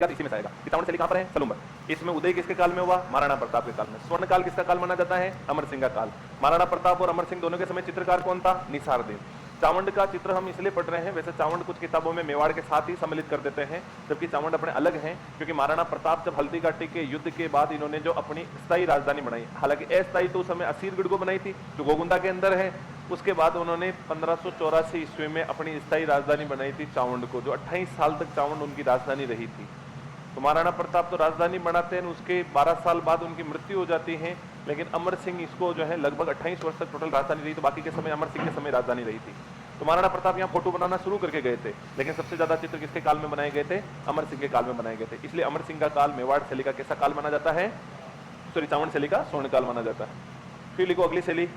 इसी में आएगा। चावंड शैली कहां पर है? सलूम्बर। इसमें उदय किसके काल में हुआ? महाराणा प्रताप के काल में। स्वर्ण काल किसका काल माना जाता है? अमर सिंह का काल। महाराणा प्रताप और अमर सिंह दोनों के समय चित्रकार कौन था? निसार देव। चावंड का चित्र हम इसलिए पढ़ रहे हैं, वैसे चावंड कुछ किताबों में मेवाड़ के साथ ही सम्मिलित कर देते हैं, जबकि चावंड अपने अलग हैं, क्योंकि महाराणा प्रताप जब हल्दी घाटी के युद्ध के बाद इन्होंने जो अपनी स्थायी राजधानी बनाई, हालांकि अस्थायी तो उस समय असीरगढ़ को बनाई थी जो गोगुंदा के अंदर है, उसके बाद उन्होंने 1584 ईस्वी में अपनी स्थायी राजधानी बनाई थी चावंड को, जो 28 साल तक चावंड उनकी राजधानी रही थी। तो महाराणा प्रताप तो राजधानी बनाते हैं, उसके 12 साल बाद उनकी मृत्यु हो जाती है, लेकिन अमर सिंह इसको जो है लगभग 28 वर्ष तक टोटल राजधानी रही, तो बाकी के समय अमर सिंह के समय राजधानी रही थी। तो महाराणा प्रताप यहाँ फोटो बनाना शुरू करके गए थे, लेकिन सबसे ज्यादा चित्र किसके काल में बनाए गए थे? अमर सिंह के काल में बनाए गए थे। इसलिए अमर सिंह का काल मेवाड़ शैली का कैसा काल माना जाता है? सॉरी, चावंड शैली का स्वर्ण काल माना जाता है। फिर लिखो अगली शैली,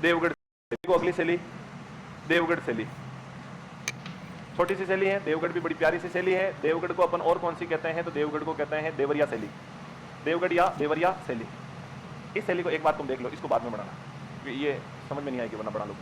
देवगढ़। लिखो अगली शैली, देवगढ़ शैली। छोटी सी शैली है, देवगढ़ भी बड़ी प्यारी सी शैली है। देवगढ़ को अपन और कौन सी कहते हैं? तो देवगढ़ को कहते हैं देवरिया शैली। देवगढ़ या देवरिया शैली। इस शैली को एक बार तुम देख लो, इसको बाद में बढ़ाना, ये समझ में नहीं आएगी वरना बढ़ा लो।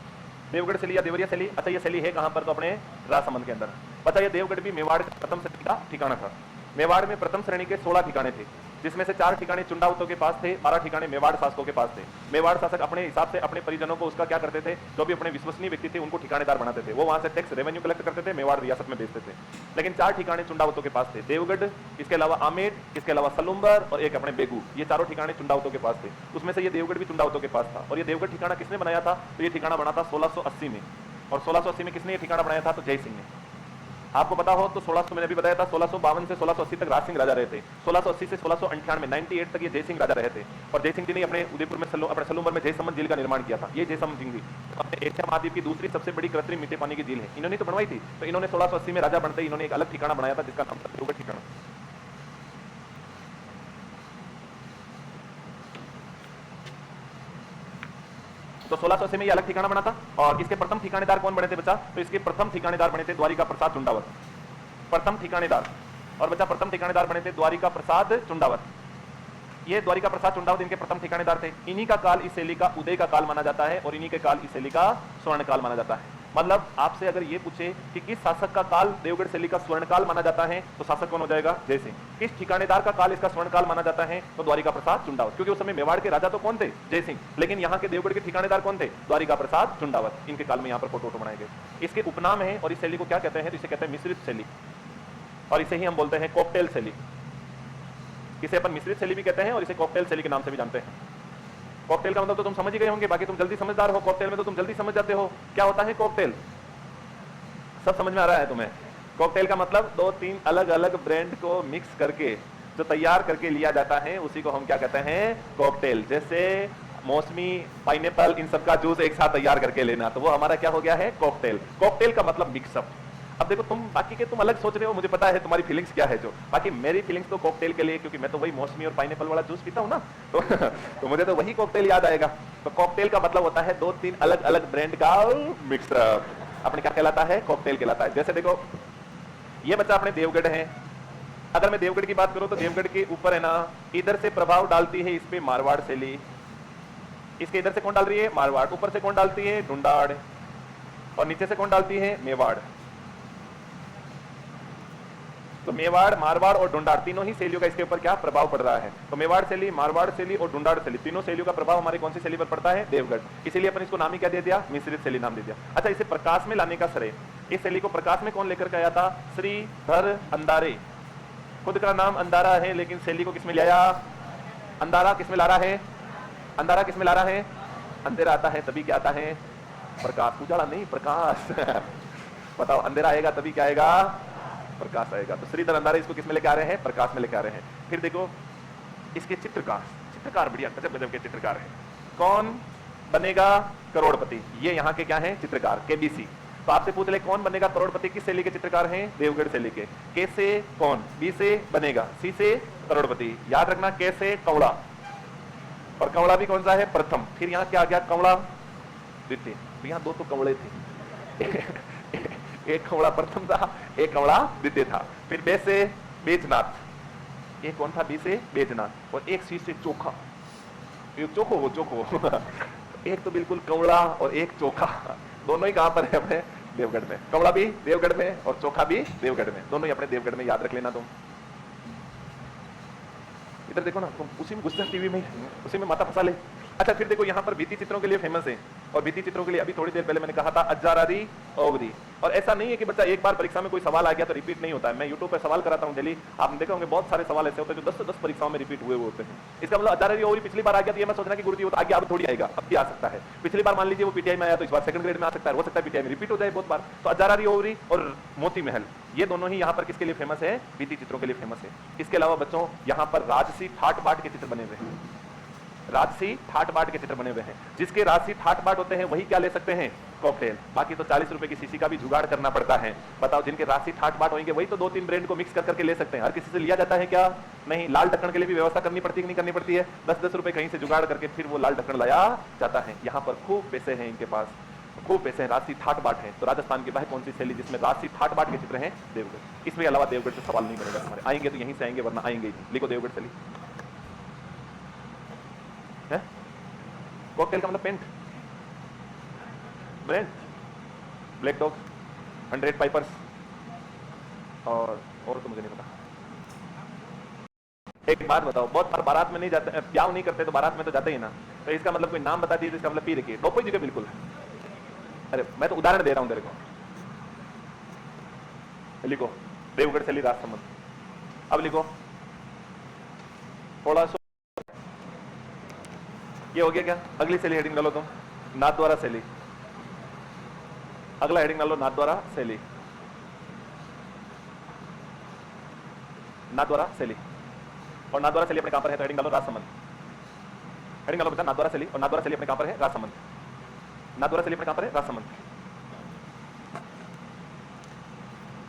देवगढ़ शैली या देवरिया शैली। अच्छा, ये शैली है कहां पर? तो अपने राजसमंद के अंदर। पता है देवगढ़ भी मेवाड़ का प्रथम श्रेणी का ठिकाना था। मेवाड़ में प्रथम श्रेणी के 16 ठिकाने थे, जिसमें से 4 ठिकाने चुंडावतों के पास थे, 12 ठिकाने मेवाड़ शासकों के पास थे। मेवाड़ शासक अपने हिसाब से अपने परिजनों को उसका क्या करते थे? जो भी अपने विश्वसनीय व्यक्ति थे उनको ठिकानेदार बनाते थे, वो वहां से टैक्स रेवेन्यू कलेक्ट करते थे, मेवाड़ रियासत में भेजते थे। लेकिन 4 ठिकाने चुंडावतों के पास थे, देवगढ़, इसके अलावा आमेर, इसके अलावा सलुम्बर और एक अपने बेगू। ये चारों ठिकाने चुंडावतों के पास थे। उसमें से ये देवगढ़ भी चुंडावतों के पास था। और ये देवगढ़ ठिकाना किसने बनाया था? तो ये ठिकाना बना था 1680 में। और 1680 में किसने ये ठिकाना बनाया था? तो जय सिंह ने। आपको पता हो तो 1600 मैंने अभी बताया था, 1652 से 1680 तक राज सिंह राजा रहे थे। 1680 से 1698 98 तक ये जय सिंह राजा रहे थे। और जय सिंह जी ने अपने उदयपुर में अपने सलूम्बर में जयसमंद झील का निर्माण किया था। ये जयसमंद झील अपने एशिया महाद्वीप की दूसरी सबसे बड़ी कृत्रिम मीठे पानी की झील है, इन्होंने तो बनवाई थी। तो इन्होंने 1680 में राजा बनते इन्होंने एक अलग ठिकाना बनाया था जिसका नाम था देवगढ़ ठिकाना। तो 1680 में ये अलग ठिकाना बना था। और इसके प्रथम ठिकानेदार कौन बने थे बच्चा? तो इसके प्रथम ठिकानेदार बने थे द्वारिका प्रसाद चुंडावत। प्रथम ठिकानेदार, और बच्चा प्रथम ठिकानेदार बने थे द्वारिका प्रसाद चुंडावत। ये द्वारिका प्रसाद चुंडावत इनके प्रथम ठिकानेदार थे। इन्हीं का काल इस शैली का उदय का काल माना जाता है और इन्हीं के काल इस शैली का स्वर्ण काल माना जाता है। मतलब आपसे अगर ये पूछे कि किस शासक का काल देवगढ़ शैली का स्वर्ण काल माना जाता है, तो शासक कौन हो जाएगा? जय सिंह। किस ठिकानेदार का काल इसका स्वर्ण काल माना जाता है? तो द्वारिका प्रसाद चुंडावत, क्योंकि उस समय मेवाड़ के राजा तो कौन थे? जय सिंह। लेकिन यहाँ के देवगढ़ के ठिकानेदार कौन थे? द्वारिका प्रसाद चुंडावत। इनके काल में यहाँ पर फोटो बनाए गए। इसके उपनाम है और इस शैली को क्या कहते हैं? तो इसे कहते हैं मिश्रित शैली, और इसे ही हम बोलते हैं कॉकटेल शैली। इसे अपन मिश्रित शैली भी कहते हैं और इसे कॉकटेल शैली के नाम से भी जानते हैं। कॉकटेल का मतलब तो तुम समझ ही गए होंगे, बाकी तुम जल्दी समझदार हो, कॉकटेल में तो तुम जल्दी समझ जाते हो। क्या होता है कॉकटेल? सब समझ में आ रहा है तुम्हें? कॉकटेल का मतलब 2-3 अलग अलग ब्रांड को मिक्स करके जो तैयार करके लिया जाता है, उसी को हम क्या कहते हैं? कॉकटेल। जैसे मौसमी, पाइनएप्पल, इन सबका जूस एक साथ तैयार करके लेना, तो वो हमारा क्या हो गया है? कॉकटेल। कॉकटेल का मतलब मिक्सअप। अब देखो तुम बाकी के तुम अलग सोच रहे हो, मुझे पता है तुम्हारी फीलिंग्स क्या है, जो बाकी मेरी फीलिंग्स तो कॉकटेल के लिए, क्योंकि मैं तो वही मौसमी और पाइनएप्पल वाला जूस पीता हूं ना, तो मुझे तो वही कॉकटेल याद आएगा। तो कॉकटेल का मतलब होता है 2-3 अलग अलग ब्रांड का मिक्सअप। अपने क्या कहलाता है? कॉकटेल कहलाता है। जैसे देखो ये बच्चा अपने देवगढ़ है। अगर मैं देवगढ़ की बात करूं तो देवगढ़ के ऊपर है ना, इधर से प्रभाव डालती है इस पे मारवाड़ शैली। इसके इधर से कौन डाल रही है? मारवाड़। ऊपर से कौन डालती है? ढूंढाड़। और नीचे से कौन डालती है? मेवाड़। तो मेवाड़, मारवाड़ और ढूंढाड़ तीनों ही शैलियों का इसके ऊपर क्या प्रभाव पड़ रहा है? तो मेवाड़ शैली, मारवाड़ शैली और ढूंढाड़ शैली, तीनों शैलियों का प्रभाव हमारे कौन सी शैली पर पड़ता है? देवगढ़। इसीलिए अपन इसको नाम ही क्या दे दिया? मिश्रित शैली नाम दे दिया। अच्छा, इसे प्रकाश में लाने का श्रेय, इस शैली को प्रकाश में कौन लेकर के आया था? श्रीधर अंधारे। खुद का नाम अंधारा है, लेकिन शैली को किसमें लाया? अंधारा किसमें ला रहा है? अंधारा किसमें ला रहा है? अंधेरा आता है तभी क्या आता है? प्रकाश। उजाला नहीं, प्रकाश। बताओ, अंधेरा आएगा तभी क्या आएगा? प्रकाश आएगा। तो श्रीधर अंधारे इसको किसमें लेके आ रहे हैं? प्रकाश में लेके आ रहे हैं। फिर देखो इसके चित्रकार बढ़िया गजब गजब के चित्रकार हैं। कौन बनेगा करोड़पति? ये यहाँ के क्या हैं? चित्रकार, केबीसी। तो आपसे पूछ ले कौन बनेगा करोड़पति? किस शैली के चित्रकार हैं? देवगढ़ शैली के। के से कौन? बी से बनेगा, सी से करोड़पति। याद रखना, के से कंवड़ा, और कंवड़ा भी कौन सा है? प्रथम। फिर यहाँ क्या आ गया? कंवड़ा द्वितीय। तो यहाँ 2 तो कंवड़े थे। एक कंवड़ा प्रथम था, एक कंवड़ा द्वितीय था। फिर बे से बेजनाथ, एक कौन था? बी से बेजनाथ। और एक सी से चोखा, एक चोखो, वो चोखो। एक तो बिल्कुल कंवड़ा और एक चोखा, दोनों ही कहां पर है? अपने देवगढ़ में। कंवड़ा भी देवगढ़ में और चोखा भी देवगढ़ में, दोनों ही अपने देवगढ़ में। याद रख लेना तुम। इधर देखो ना, तुम उसी में घुस जा टीवी में, उसी में माथा फंसा ले। अच्छा फिर देखो यहाँ पर भित्ति चित्रों के लिए फेमस है, और भित्ति चित्रों के लिए अभी थोड़ी देर पहले मैंने कहा था अज्जारारी ओगरी। और ऐसा नहीं है कि बच्चा एक बार परीक्षा में कोई सवाल आ गया तो रिपीट नहीं होता है। मैं यूट्यूब पर सवाल कराता हूँ डेली, आपने देखा होंगे बहुत सारे सवाल ऐसे होते हैं जो 10 से 10 परीक्षाओं में रिपीट हुए होते हैं। इसका मतलब अज्जारारी ओगरी पिछली बार आ गया तो ये मैं सोचना कि गुरुजी वो तो आगे अब थोड़ी आएगा, अब भी आ सकता है। पिछली बार मान लीजिए वो पीटीआई में आया तो इस बार सेकंड ग्रेड में आ सकता है, हो सकता है पीटीआई में रिपीट हो जाए बहुत बार। तो अज्जारारी ओगरी और मोती महल ये दोनों ही यहाँ पर किसके लिए फेमस है? भित्ति चित्रों के लिए फेमस है। इसके अलावा बच्चों यहाँ पर राजसी ठाट बाट के चित्र बने हुए हैं, राजसी ठाट बाट के चित्र बने हुए हैं। जिसके राजसी ठाट बाट होते हैं वही क्या ले सकते हैं? कॉकटेल। बाकी तो 40 रुपए की सीसी का भी जुगाड़ करना पड़ता है। बताओ जिनके राशि ठाट बाट होंगे वही तो 2-3 ब्रांड को मिक्स करके ले सकते हैं। हर किसी से लिया जाता है क्या? नहीं। लाल ढक्कन के लिए भी व्यवस्था करनी पड़ती है कि नहीं करनी पड़ती है? 10-10 रुपए कहीं से जुगाड़ करके फिर वो लाल ढक्कन लाया जाता है। यहाँ पर खूब पैसे हैं इनके पास, खूब पैसे हैं, राशि ठाट बाट है। तो राजस्थान की वह कौन सी शैली जिसमें राशि ठाट बाट के चित्र हैं? देवगढ़। इसमें अलावा देवगढ़ से सवाल नहीं बनेगा हमारे, आएंगे तो यहीं से आएंगे वरना आएंगे ही। लिखो देवगढ़ शैली। कॉकटेल का मतलब पेंट, ब्रांड, ब्लैक डॉग, 100 पाइपर्स और तो मुझे नहीं पता। एक बात बताओ, बहुत बार बारात में नहीं जाते, ब्याह नहीं करते तो बारात में तो जाते ही ना, तो इसका मतलब कोई नाम बता दीजिए, इसका मतलब पी रखिए टोपो जी के बिल्कुल। अरे मैं तो उदाहरण दे रहा हूं तेरे को। लिखो देवगढ़ शैली राजसमंद। अब लिखो थोड़ा सा, ये हो गया क्या? अगली शैली हेडिंग डालो तुम, नाथद्वारा शैली। अगला हेडिंग डालो नाथद्वारा शैली, नाथद्वारा शैली। और नाथद्वारा शैली अपने कहां पर है? तो हेडिंग डालो राजसमंद। हेडिंग डालो बेटा नाथद्वारा शैली, और नाथद्वारा शैली अपने कहां पर है? राजसमंद। नाथद्वारा शैली अपने कहां पर है? राजसमंद।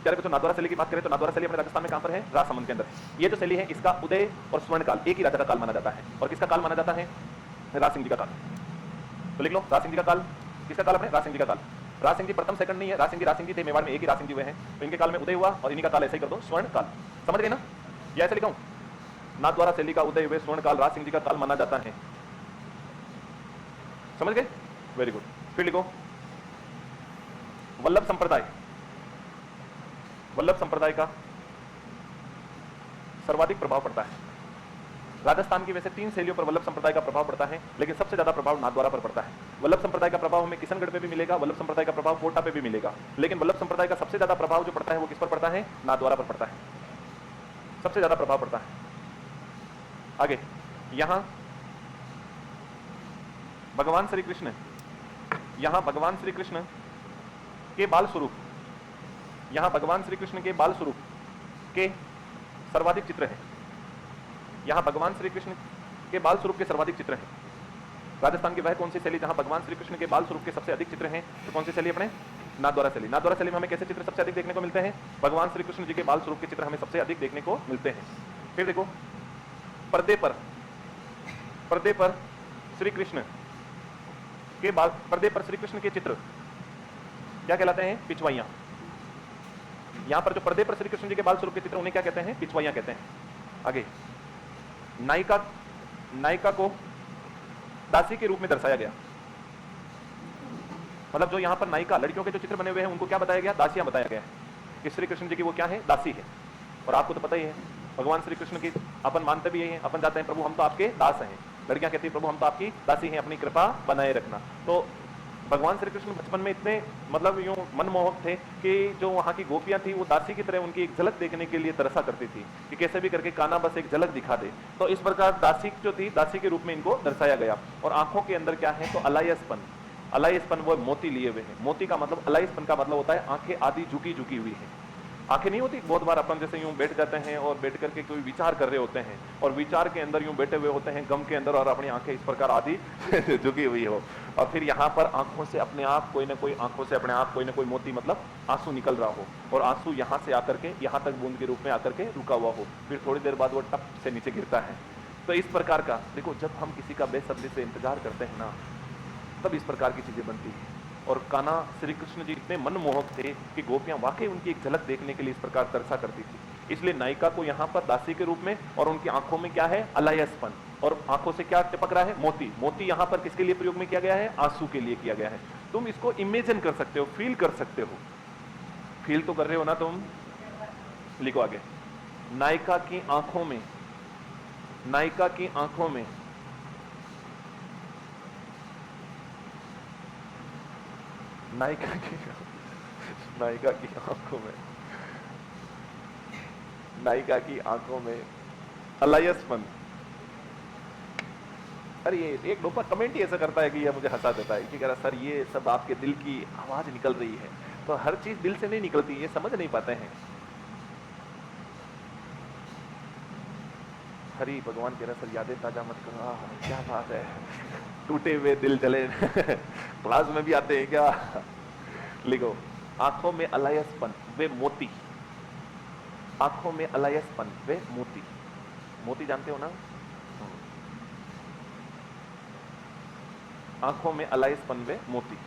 क्या बच्चों नाथद्वारा शैली की बात करें तो नाथद्वारा शैली अपने राजस्थान में कहां पर है? राजसमंद के अंदर। ये जो शैली है इसका उदय और स्वर्णकाल एक ही राजा का काल माना जाता है। और किसका काल माना जाता है? राज सिंह जी का काल। तो लिख लो राज सिंह जी का काल। किसका काल अपने? राज सिंह जी का काल। राज सिंह जी प्रथम सेकंड नहीं है, राज सिंह जी थे, मेवाड़ में एक ही राज सिंह जी हुए हैं, तो इनके काल में उदय हुआ और इन्हीं का काल ऐसे ही कर दो स्वर्ण काल। समझ गए ना? या ऐसे लिखा हूं, नाथद्वारा शैली का उदय हुए स्वर्ण काल राज सिंह जी का काल माना जाता है। समझ गए? Very good. फिर लिखो वल्लभ संप्रदाय। वल्लभ संप्रदाय का सर्वाधिक प्रभाव पड़ता है राजस्थान की। वैसे 3 शैलियों पर वल्लभ संप्रदाय का प्रभाव पड़ता है, लेकिन सबसे ज्यादा प्रभाव नाथद्वारा पर पड़ता है। वल्लभ संप्रदाय का प्रभाव हमें किशनगढ़ पे भी मिलेगा, वल्लभ संप्रदाय का प्रभाव कोटा पे भी मिलेगा, लेकिन वल्लभ संप्रदाय का सबसे ज्यादा प्रभाव जो पड़ता है वो किस पर पड़ता है? नाथद्वारा पर पड़ता है, सबसे ज्यादा प्रभाव पड़ता है। आगे यहां भगवान श्री कृष्ण, यहां भगवान श्री कृष्ण के बाल स्वरूप, यहां भगवान श्री कृष्ण के बाल स्वरूप के सर्वाधिक चित्र है। यहां भगवान श्री कृष्ण के बाल स्वरूप के सर्वाधिक चित्र हैं। राजस्थान की वह कौन सी शैली जहां भगवान श्री कृष्ण के बाल स्वरूप के सबसे अधिक चित्र हैं? तो कौन सी शैली अपने? नाथद्वारा शैली। नाथद्वारा शैली में हमें कैसे चित्र सबसे अधिक देखने को मिलते हैं? भगवान श्री कृष्ण जी के बाल स्वरूप के चित्र हमें सबसे अधिक देखने को मिलते हैं। फिर देखो पर्दे पर श्री कृष्ण के बाल, पर्दे पर श्री कृष्ण के चित्र क्या कहलाते हैं? पिछवाइयां। यहां पर जो पर्दे पर श्री कृष्ण जी के बाल स्वरूप के चित्र उन्हें क्या कहते हैं? पिछवाइयां कहते हैं। आगे नायिका को दासी के रूप में दर्शाया गया। मतलब जो यहां पर नायिका, लड़कियों के जो चित्र बने हुए हैं उनको क्या बताया गया? दासियां बताया गया है कि श्री कृष्ण जी की वो क्या है? दासी है। और आपको तो पता ही है भगवान श्री कृष्ण की अपन मानते भी यही हैं, अपन जाते हैं प्रभु हम तो आपके दास हैं। लड़कियां कहती है प्रभु हम तो आपकी दासी हैं, अपनी कृपा बनाए रखना। तो भगवान श्री कृष्ण बचपन में इतने मतलब यूं मनमोहक थे कि जो वहां की गोपियां थी वो दासी की तरह उनकी एक झलक देखने के लिए तरसा करती थी कि कैसे भी करके कान्हा बस एक झलक दिखा दे। तो इस प्रकार दासी जो थी, दासी के रूप में इनको दर्शाया गया। और आंखों के अंदर क्या है? तो अलायसपन, अलायसपन वो मोती लिए हुए हैं। मोती का मतलब, अलायसपन का मतलब होता है आंखें आधी झुकी झुकी हुई है। आंखें नहीं होती बहुत बार अपन जैसे यूं बैठ जाते हैं और बैठ करके कोई विचार कर रहे होते हैं और विचार के अंदर यूं बैठे हुए होते हैं गम के अंदर और अपनी आंखें इस प्रकार आधी झुकी हुई हो, और फिर यहाँ पर आंखों से अपने आप कोई ना कोई, आंखों से अपने आप कोई ना कोई मोती मतलब आंसू निकल रहा हो, और आंसू यहाँ से आकर के यहाँ तक बूंद के रूप में आकर के रुका हुआ हो, फिर थोड़ी देर बाद वो टप से नीचे गिरता है। तो इस प्रकार का देखो, जब हम किसी का बेसब्री से इंतजार करते हैं ना, तब इस प्रकार की चीजें बनती है। और कान्हा श्री कृष्ण जी इतने मनमोहक थे कि गोपियां वाकई उनकी एक झलक देखने के लिए इस प्रकार तरसा करती थी। इसलिए नायिका को यहाँ पर दासी के रूप में, और उनकी आंखों में क्या है? अलायसपन, और आंखों से क्या टपक रहा है? मोती। मोती यहाँ पर किसके लिए प्रयोग में किया गया है? आंसू के लिए किया गया है। तुम इसको इमेजिन कर सकते हो, फील कर सकते हो। फील तो कर रहे हो ना तुम? लिखो आगे, नायिका की आंखों में नायिका की आंखों में, नायिका की नायिका की आंखों में, नायिका की आंखों में अलायसपन। अरे ये एक लोग कमेंट ही ऐसा करता है कि ये मुझे हंसा देता है कि कह रहा सर ये सब आपके दिल की आवाज निकल रही है। तो हर चीज दिल से नहीं निकलती, ये समझ नहीं पाते हैं। हरी भगवान कह रहा सर यादें ताजा मत करो। क्या बात है, टूटे हुए दिल जले क्लास में भी आते हैं क्या? लिखो, आंखों में अलायसपन वे मोती, आंखों में अलायसपन वे मोती। मोती जानते हो ना? आंखों में अलायसपन वे मोती।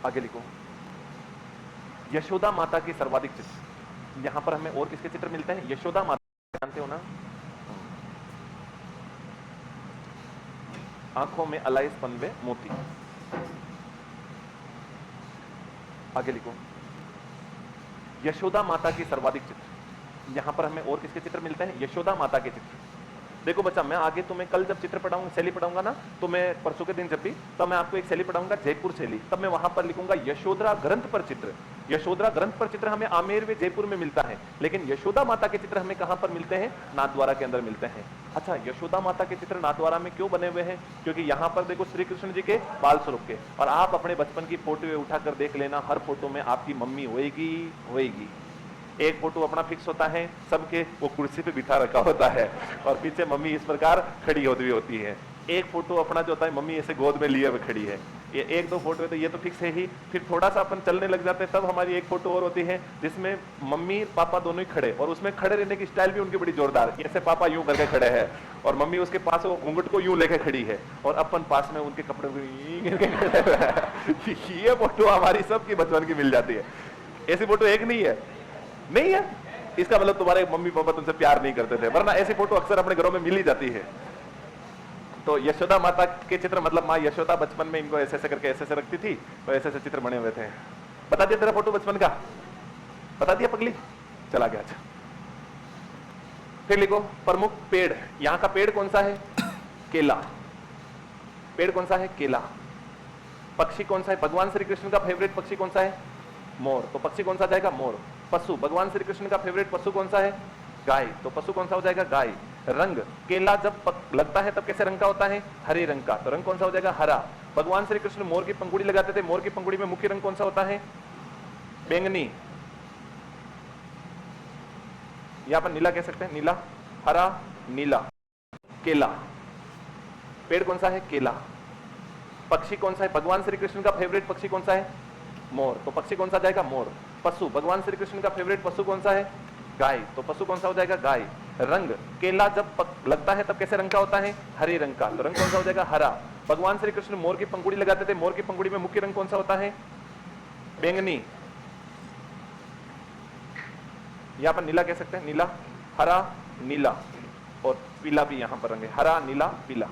आगे लिखो, यशोदा माता के सर्वाधिक चित्र। यहां पर हमें और किसके चित्र मिलते हैं? यशोदा माता, जानते हो ना? आंखों में अलायसपन वे मोती। आगे लिखो, यशोदा माता की सर्वाधिक चित्र। यहां पर हमें और किसके चित्र मिलते हैं? यशोदा माता के चित्र। देखो बच्चा, मैं आगे तुम्हें कल जब चित्र पढ़ाऊंगा, शैली पढ़ाऊंगा ना, तो मैं परसों के दिन जब भी, तब मैं आपको एक शैली पढ़ाऊंगा जयपुर शैली, तब मैं वहां पर लिखूंगा यशोदा ग्रंथ पर चित्र। यशोदा ग्रंथ पर चित्र हमें आमेर में जयपुर में मिलता है, लेकिन यशोदा माता के चित्र हमें कहां पर मिलते हैं? नाथद्वारा के अंदर मिलते हैं। अच्छा, यशोदा माता के चित्र नाथद्वारा में क्यों बने हुए हैं? क्योंकि यहां पर देखो श्री कृष्ण जी के बाल स्वरूप के, और आप अपने बचपन की फोटो उठाकर देख लेना, हर फोटो में आपकी मम्मी होएगी होएगी। एक फोटो अपना फिक्स होता है, सबके वो कुर्सी पे बिठा रखा होता है और पीछे मम्मी इस प्रकार खड़ी होती है। एक फोटो अपना जो होता है, मम्मी ऐसे गोद में लिए हुए खड़ी है। ये एक दो फोटो है तो ये तो फिक्स है ही। फिर थोड़ा सा अपन चलने लग जाते हैं, तब हमारी एक फोटो और होती है जिसमें मम्मी पापा दोनों ही खड़े, और उसमें खड़े रहने की स्टाइल भी उनकी बड़ी जोरदार। ऐसे पापा यूं करके खड़े हैं और मम्मी उसके पास वो घूंघट को यूं लेके खड़ी है, और अपन पास में उनके कपड़े ये फोटो हमारी सबकी बचपन की मिल जाती है। ऐसी फोटो एक नहीं है, नहीं है, इसका मतलब तुम्हारे मम्मी पापा तुमसे प्यार नहीं करते थे, वरना ऐसी फोटो अक्सर अपने घरों में मिल ही जाती है। तो यशोदा माता के चित्र मतलब माँ यशोदा बचपन में इनको ऐसे ऐसे करके ऐसे ऐसे रखती थी, तो ऐसे ऐसे चित्र बने हुए थे। बता दिया तेरा फोटो बचपन का? बता दिया पगली? चला गया। अच्छा, फिर लिखो, प्रमुख पेड़। यहां का पेड़ कौन सा है? केला। पेड़ कौन सा है? केला। पक्षी कौन सा है? भगवान श्री कृष्ण का फेवरेट पक्षी कौन सा है? मोर। तो पक्षी कौन सा जाएगा? मोर। पशु, भगवान श्री कृष्ण का फेवरेट पशु कौन सा है? गाय। तो पशु कौन सा हो जाएगा? गाय। रंग, केला जब लगता है तब कैसे रंग का होता है? हरे रंग का। तो रंग कौन सा हो जाएगा? हरा। भगवान श्री कृष्ण मोर की पंखुड़ी लगाते थे, मोर की पंखुड़ी में मुख्य रंग कौन सा होता है? बैंगनी। यहां पर नीला कह सकते हैं, नीला, हरा, नीला। केला, पेड़ कौन सा है? केला। पक्षी कौन सा है? भगवान श्री कृष्ण का फेवरेट पक्षी कौन सा है? मोर। तो पक्षी कौन सा जाएगा? मोर। पशु, भगवान श्री कृष्ण का फेवरेट पशु कौन सा है? गाय। तो पशु कौन सा हो जाएगा? गाय। रंग, केला जब लगता है तब कैसे रंग का होता है? हरे रंग का। तो रंग कौन सा हो जाएगा? हरा। भगवान श्री कृष्ण मोर की पंखुड़ी लगाते थे, मोर की पंखुड़ी में मुख्य रंग कौन सा होता है? बैंगनी। यहां पर नीला कह सकते हैं, नीला, हरा, नीला, और पीला भी यहां पर रंग है, हरा, नीला, पीला।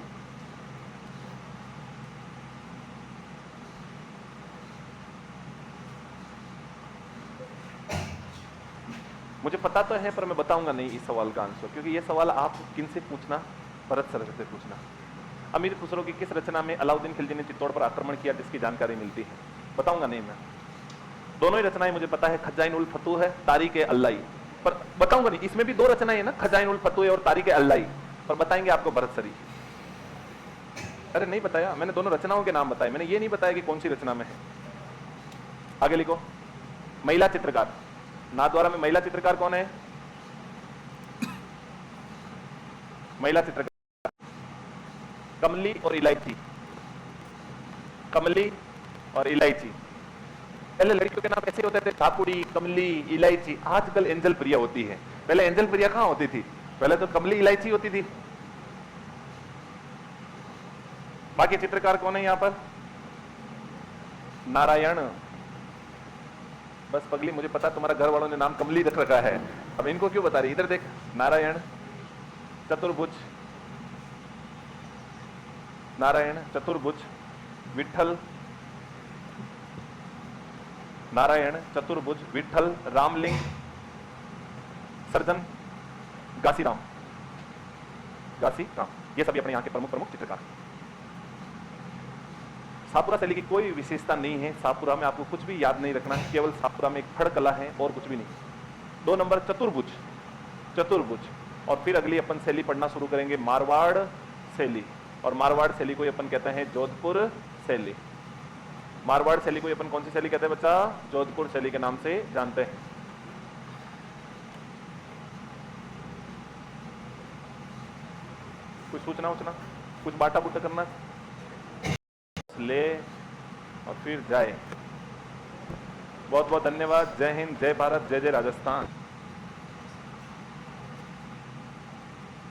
मुझे पता तो है पर मैं बताऊंगा नहीं इस सवाल का आंसर, क्योंकि ये सवाल आप किन से पूछना? भरत सर से पूछना। अमीर खुसरो की किस रचना में अलाउद्दीन खिलजी ने चित्तौड़ पर आक्रमण किया, जिसकी जानकारी मिलती है? बताऊंगा नहीं मैं। दोनों ही रचनाएं मुझे पता है, खजाइन उल फतूह है, तारीख अल्लाई, पर बताऊंगा नहीं। इसमें भी दो रचनाएं है ना, खजाइन उल फतूह और तारीख अल्लाई, पर बताएंगे आपको भरत सरी। अरे नहीं बताया मैंने, दोनों रचनाओं के नाम बताए, मैंने ये नहीं बताया कि कौन सी रचना में है। आगे लिखो, महिला चित्रकार। नाथद्वारा में महिला चित्रकार कौन है? महिला चित्रकार कमली और इलायची। कमली और इलायची। पहले लड़कियों के नाम ऐसे होते थे, ठाकुरी, कमली, इलायची। आजकल एंजल प्रिया होती है, पहले एंजल प्रिया कहां होती थी? पहले तो कमली इलायची होती थी। बाकी चित्रकार कौन है यहां पर? नारायण। बस पगली, मुझे पता तुम्हारा घर वालों ने नाम कमली रख रखा है, अब इनको क्यों बता रही? इधर देख, नारायण, चतुर्भुज, नारायण चतुर्भुज, विठल, नारायण चतुर्भुज, विठल, रामलिंग, सर्जन, घासीराम, घासीराम, ये सभी अपने यहाँ के प्रमुख प्रमुख चित्रकार। शाहपुरा शैली की कोई विशेषता नहीं है, शाहपुरा में आपको कुछ भी याद नहीं रखना है, केवल शाहपुरा में एक फड़ कला है और कुछ भी नहीं। 2 नंबर चतुर्भुज, चतुर्भुज। और फिर अगली अपन शैली पढ़ना शुरू करेंगे मारवाड़ शैली, और मारवाड़ शैली को अपन कहते हैं जोधपुर शैली। मारवाड़ शैली को अपन कौन सी शैली कहते हैं बच्चा? जोधपुर शैली के नाम से जानते हैं। कुछ सूचना उचना, कुछ बाटा बुटा करना, ले और फिर जाए। बहुत बहुत धन्यवाद। जय हिंद, जय भारत, जय जय राजस्थान।